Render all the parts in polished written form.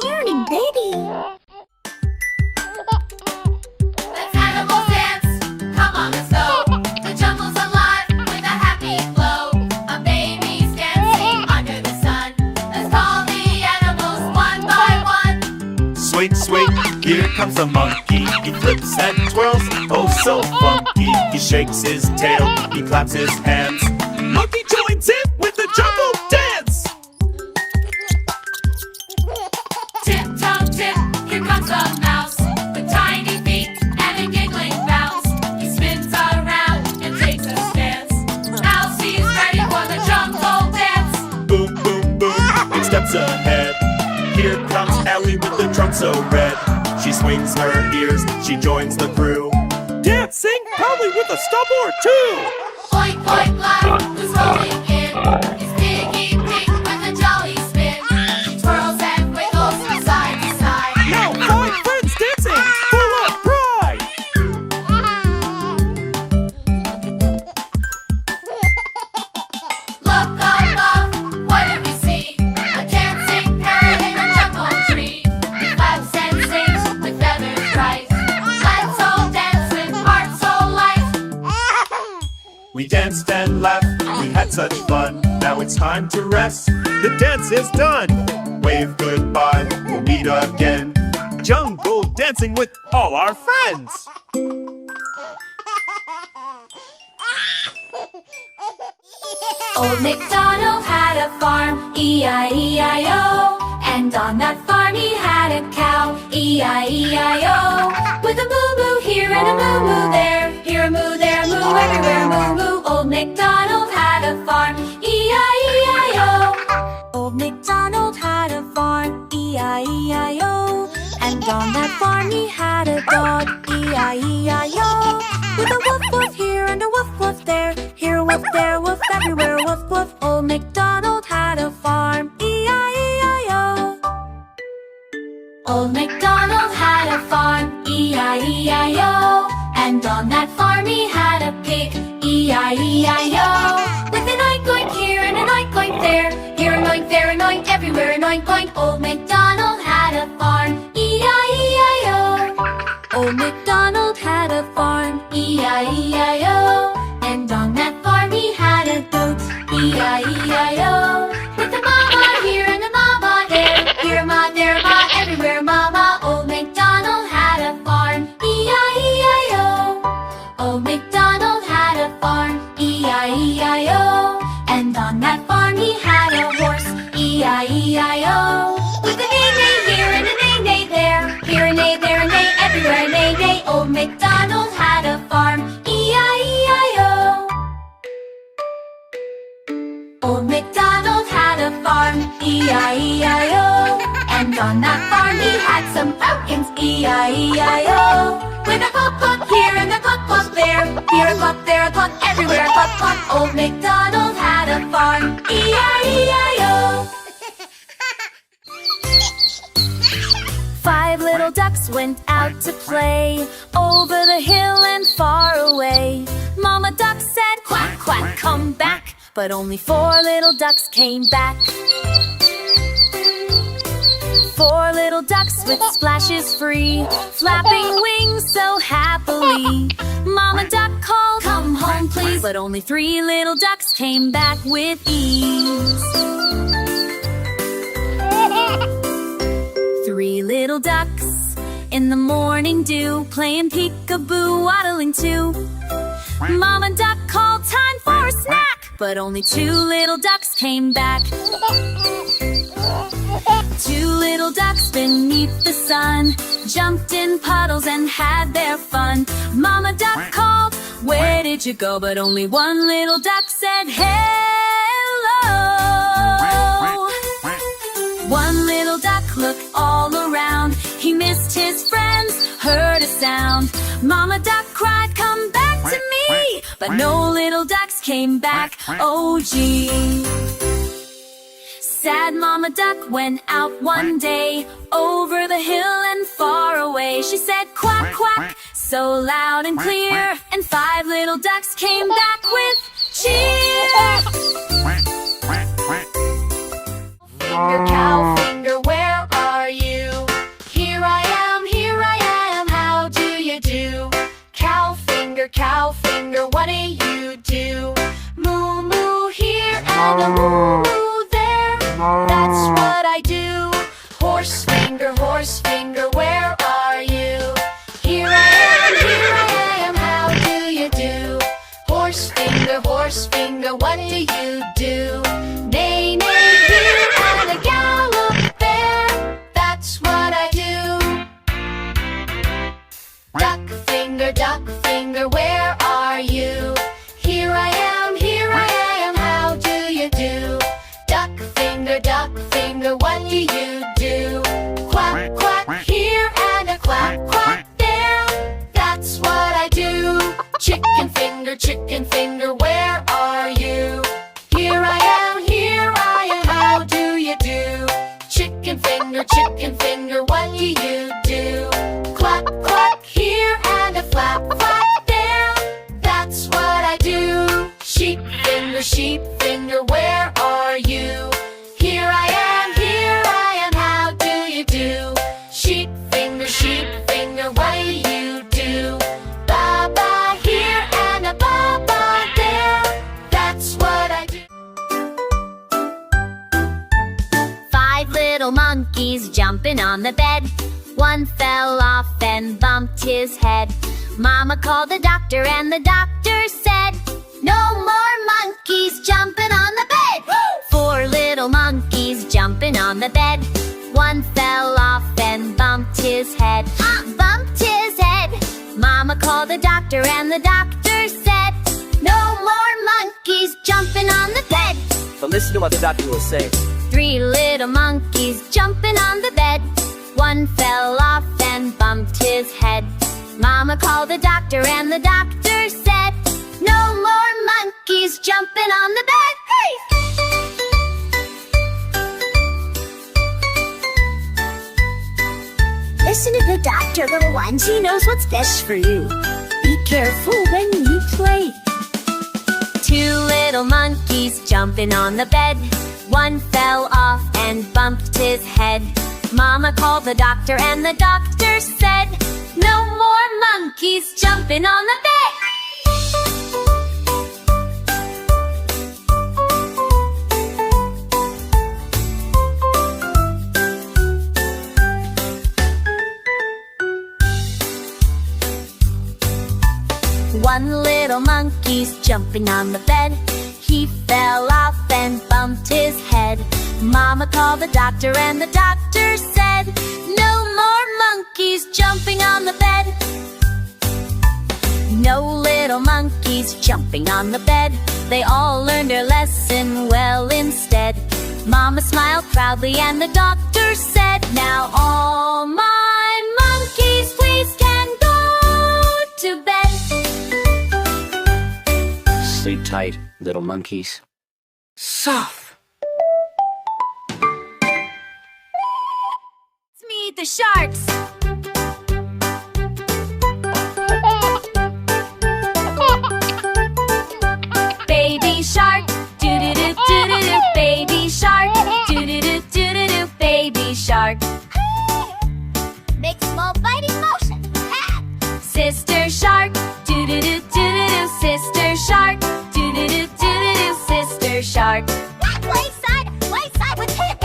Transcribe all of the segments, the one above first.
Morning, baby. Let's animals dance. Come on, let's go. The jungle's alive with a happy flow. A baby's dancing under the sun. Let's call the animals one by one. Swing, swing, here comes the monkey. He flips and twirls, oh so funky. He shakes his tail, he claps his hands. Monkey joins in with the jungle dance. Tip toe tip, here comes a mouse with tiny feet and a giggling bounce. He spins around and takes a stance. Mouse, he's ready for the jungle dance. Boom, boom, boom, 8 steps ahead. Here comes Ellie with the trunk so red. She swings her ears, she joins the crew. Dancing, probably with a stump or two. Oink, oink, black, who's rolling in? It's Piggy Pig with a jolly spin. She twirls and wiggles from side to side. Now 5 friends dancing, full of pride. Look above, what do we see? A dancing parrot in a jungle tree. He claps and sings with feathers bright. Let's all dance with hearts so light. We danced and laughed, we had such fun. Now it's time to rest, the dance is done. Wave goodbye, we'll meet again. Jungle dancing with all our friends. Old McDonald had a farm, E-I-E-I-O. And on that farm he had a cow, E-I-E-I-O. With a moo-moo here and a moo-moo there. Here a moo, there a moo, everywhere moo-moo. Old McDonald had a farm, E-I-E-I-O. Old McDonald had a farm, E-I-E-I-O. And on that farm he had a dog, E-I-E-I-O. With a woof woof here and a woof woof there. Here a woof, there a woof, everywhere a woof woof. Old McDonald had a farm, E-I-E-I-O. Old McDonald had a farm, E-I-E-I-O. And on that farm he had a pig, E-I-E-I-O. With an oink oink here and an oink oink there. Here an oink, there an oink, everywhere an oink oink. Old McDonald had a farm, E-I-E-I-O. Old McDonald had a farm, E-I-E-I-O. And on that farm he had a goat, E-I-E-I-O. With a mama here and a mama there. Here a ma, there a ma, everywhere a mama. Old McDonald had a farm, E-I-E-I-O. Old McDonald had a farm, E-I-E-I-O. And on that farm he had a horse, E-I-E-I-O. With a neigh-neigh here and a neigh-neigh there. Here a neigh, there a neigh, everywhere a neigh-neigh. Old McDonald had a farm, E-I-E-I-O. Old McDonald had a farm, E-I-E-I-O. And on that farm he had some pumpkins, E-I-E-I-O. With a cluck cluck here and a cluck cluck there. Here a cluck, there a cluck, everywhere a cluck cluck. Old McDonald had a farm, E-I-E-I-O. 5 little ducks went out to play over the hill and far away. Mama duck said, quack, quack, come back. But only 4 little ducks came back. 4 little ducks with splashes free, flapping wings so happily. Mama duck called, come home please. But only 3 little ducks came back with ease. 3 little ducks in the morning dew, playing peekaboo, waddling too. Mama duck called, time for a snack. But only 2 little ducks came back. 2 little ducks beneath the sun jumped in puddles and had their fun. Mama duck called, where did you go? But only 1 little duck said, hello. 1 little duck looked all around. He missed his friends, heard a sound. Mama duck cried, come back to me. But no little ducks came back, oh gee. Sad Mama Duck went out one day over the hill and far away. She said quack, quack, so loud and clear. And 5 little ducks came back with cheer. Your cow finger, where are you? horse finger, where are you? Here I am, how do you do? Horse finger, what do you do? Neigh, neigh, here and a gallop there, that's what I do. Duck finger, where are you? Here I am, how do you do? Duck finger, what do you do? Quack, quack, here and a quack, quack there, that's what I do. Chicken finger, where are you? Here I am, how do you do? Chicken finger, what do you do? Clap, clap, here and a flap, flap there, that's what I do. Sheep finger, where are you? Here I am, how do you do? Sheep finger, what do you do? Ba ba here and a ba ba there, that's what I do. 5 little monkeys jumping on the bed. One fell off and bumped his head. Mama called the doctor and the doctor said, no more monkeys jumping on the bed. 4 little monkeys jumping on the bed. One fell off and bumped his head. Bumped his head. Mama called the doctor and the doctor said, no more monkeys jumping on the bed. But listen to what the doctor will say. 3 little monkeys jumping on the bed. One fell off and bumped his head. Mama called the doctor and the doctor said, no more monkeys jumping on the bed. Listen to the doctor, little ones. He knows what's best for you. Be careful when you play. 2 little monkeys jumping on the bed. One fell off and bumped his head. Mama called the doctor and the doctor said, no more monkeys jumping on the bed. One little monkey's jumping on the bed. He fell off and bumped his head. Mama called the doctor and the doctor said, no more monkeys jumping on the bed. No little monkeys jumping on the bed. They all learned their lesson well instead. Mama smiled proudly and the doctor said, now all my monkeys please can go to bed. Sleep tight, little monkeys. Soft. Let's meet the sharks. Baby shark, doo-doo-doo, doo-doo-doo. Baby shark, doo-doo-doo, doo-doo-doo. Baby shark. Make small biting motion. Sister shark, doo-doo-doo, doo-doo-doo. Sister shark, doo-doo-doo, doo-doo-doo. Sister shark. Play side with him.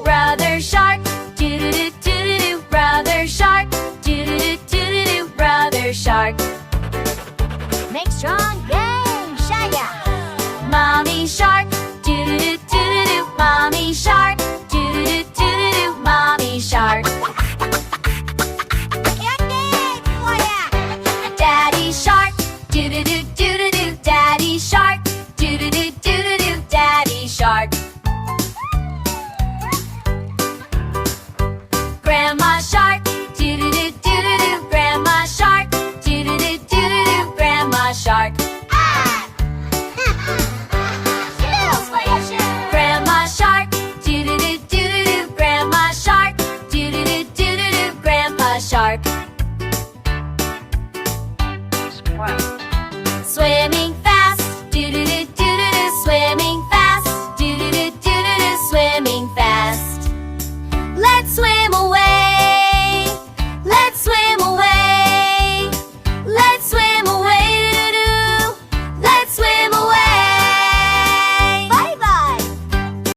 Brother shark, doo-doo-doo, doo-doo-doo. Brother shark, doo-doo-doo, doo-doo-doo. Brother shark. Make strong game, Shaya. Mommy shark, doo-doo-doo, doo-doo-doo. Mommy shark, doo-doo-doo, doo-doo-doo. Mommy shark. Daddy shark, doo-doo-doo, doo-doo-doo. Daddy shark, doo-doo-doo, doo-doo-doo. Daddy shark. Grandma shark, doo-doo-doo, doo-doo-doo. Grandma shark, doo-doo-doo, doo-doo-doo. Grandma shark. Grandma shark, doo-doo-doo, doo-doo-doo. Grandma shark, doo-doo-doo, doo-doo-doo. Grandpa shark. Swimming fast, doo-doo-doo, doo-doo-doo. Swimming fast, doo-doo-doo, doo-doo-doo. Swimming fast. Let's swim away.